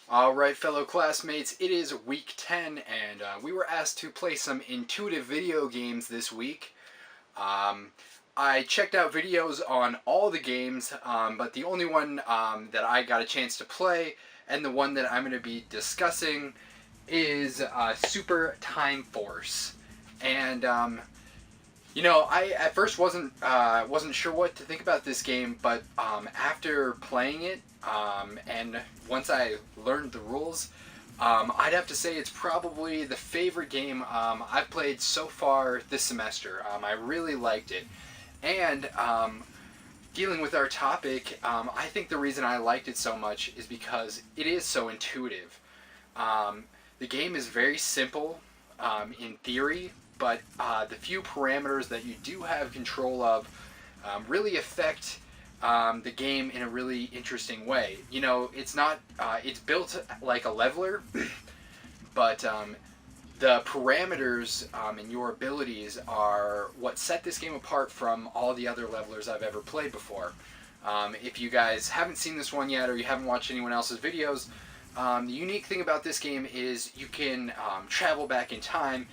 Alright, fellow classmates, it is week 10, and we were asked to play some intuitive video games this week. Um, I checked out videos on all the games, but the only one that I got a chance to play, and the one that I'm going to be discussing, is Super Time Force. And I at first wasn't sure what to think about this game, but after playing it, and once I learned the rules, I'd have to say it's probably the favorite game I've played so far this semester. I really liked it, and dealing with our topic, I think the reason I liked it so much is because it is so intuitive. The game is very simple in theory, but the few parameters that you do have control of really affect the game in a really interesting way. You know, it's built like a leveler, but the parameters and your abilities are what set this game apart from all the other levelers I've ever played before. If you guys haven't seen this one yet, or you haven't watched anyone else's videos, the unique thing about this game is you can travel back in time,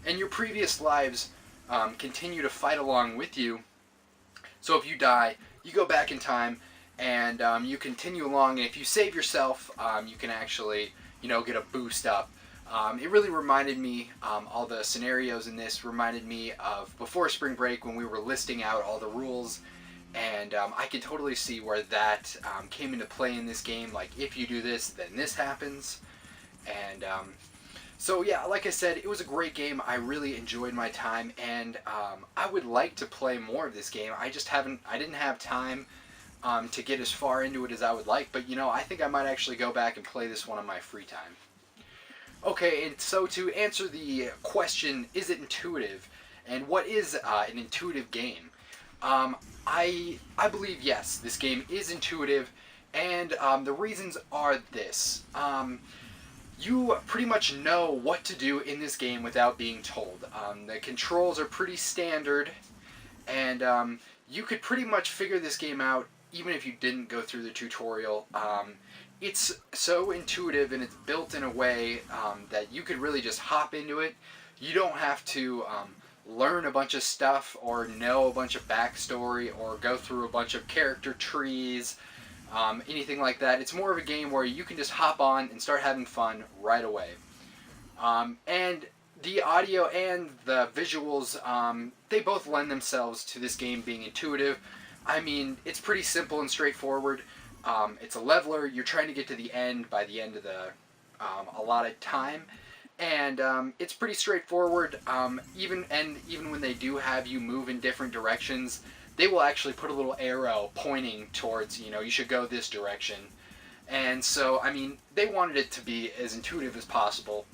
and your previous lives continue to fight along with you. So if you die, you go back in time, and you continue along. And if you save yourself, you can actually, get a boost up. It really reminded me, all the scenarios in this reminded me of before spring break when we were listing out all the rules, and I could totally see where that came into play in this game. Like, if you do this, then this happens. And so yeah, like I said, it was a great game. I really enjoyed my time, and I would like to play more of this game. I didn't have time to get as far into it as I would like, but I think I might actually go back and play this one on my free time. Okay, and so to answer the question, is it intuitive, and what is an intuitive game? I believe yes, this game is intuitive, and the reasons are this. You pretty much know what to do in this game without being told. The controls are pretty standard, and you could pretty much figure this game out even if you didn't go through the tutorial. It's so intuitive, and it's built in a way that you could really just hop into it. You don't have to learn a bunch of stuff or know a bunch of backstory or go through a bunch of character trees, anything like that. It's more of a game where you can just hop on and start having fun right away. And the audio and the visuals, they both lend themselves to this game being intuitive. I mean, it's pretty simple and straightforward. It's a leveler. You're trying to get to the end by the end of the allotted time, and it's pretty straightforward. Even when they do have you move in different directions, they will actually put a little arrow pointing towards, you should go this direction. And so, I mean, they wanted it to be as intuitive as possible.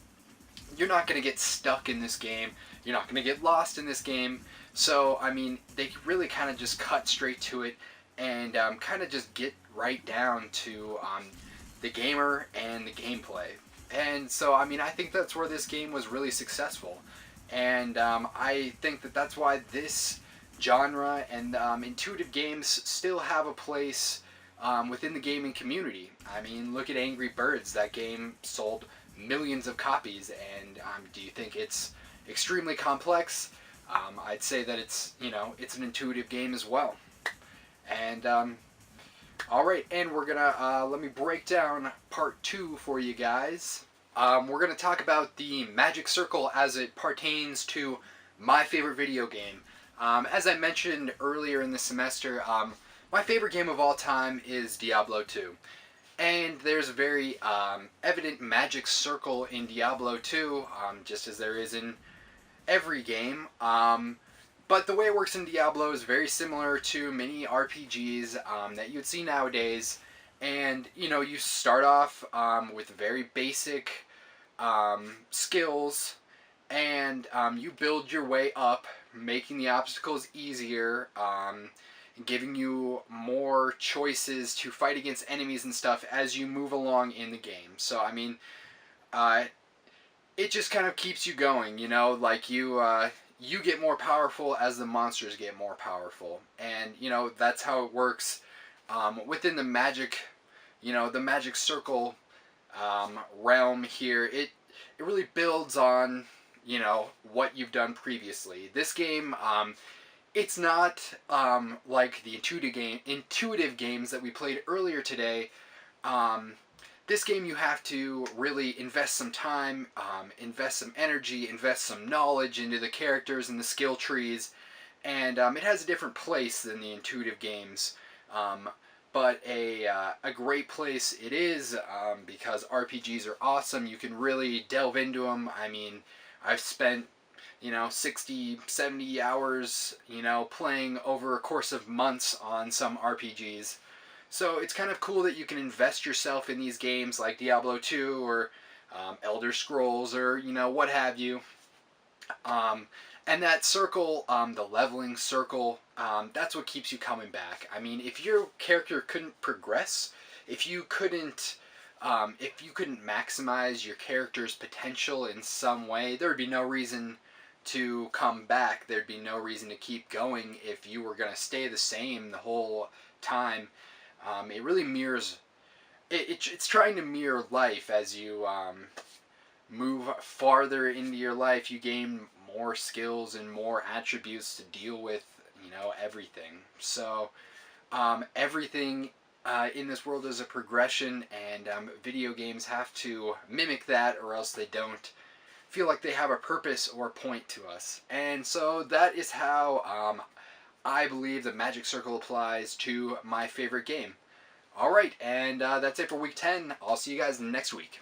You're not going to get stuck in this game. You're not going to get lost in this game. So, I mean, they really kind of just cut straight to it and kind of just get right down to the gamer and the gameplay. And so, I mean, I think that's where this game was really successful. And I think that that's why this genre and intuitive games still have a place within the gaming community. I mean, look at Angry Birds. That game sold millions of copies, and do you think it's extremely complex? I'd say that it's an intuitive game as well. And alright, and we're gonna let me break down part 2 for you guys. We're gonna talk about the magic circle as it pertains to my favorite video game. As I mentioned earlier in the semester, my favorite game of all time is Diablo 2. And there's a very evident magic circle in Diablo 2, just as there is in every game. But the way it works in Diablo is very similar to many RPGs that you'd see nowadays. And, you start off with very basic skills, and you build your way up, making the obstacles easier, giving you more choices to fight against enemies and stuff as you move along in the game. So, I mean, it just kind of keeps you going, like you get more powerful as the monsters get more powerful. And, that's how it works within the magic the magic circle realm here, it really builds on what you've done previously. This game, it's not like the intuitive games that we played earlier today. Um, this game you have to really invest some time, invest some energy, invest some knowledge into the characters and the skill trees, and it has a different place than the intuitive games. Um, but a great place it is, because RPGs are awesome. You can really delve into them. I mean, I've spent 60, 70 hours, playing over a course of months on some RPGs. So it's kind of cool that you can invest yourself in these games like Diablo 2 or Elder Scrolls or, what have you. Um, and that circle, the leveling circle, that's what keeps you coming back. I mean, if your character couldn't progress, if you couldn't maximize your character's potential in some way, there would be no reason to come back. There'd be no reason to keep going if you were going to stay the same the whole time. It really mirrors. It's trying to mirror life. As you move farther into your life, you gain more skills and more attributes to deal with, everything. So everything in this world is a progression, and video games have to mimic that, or else they don't feel like they have a purpose or point to us. And so that is how I believe the Magic Circle applies to my favorite game. Alright, and that's it for week 10. I'll see you guys next week.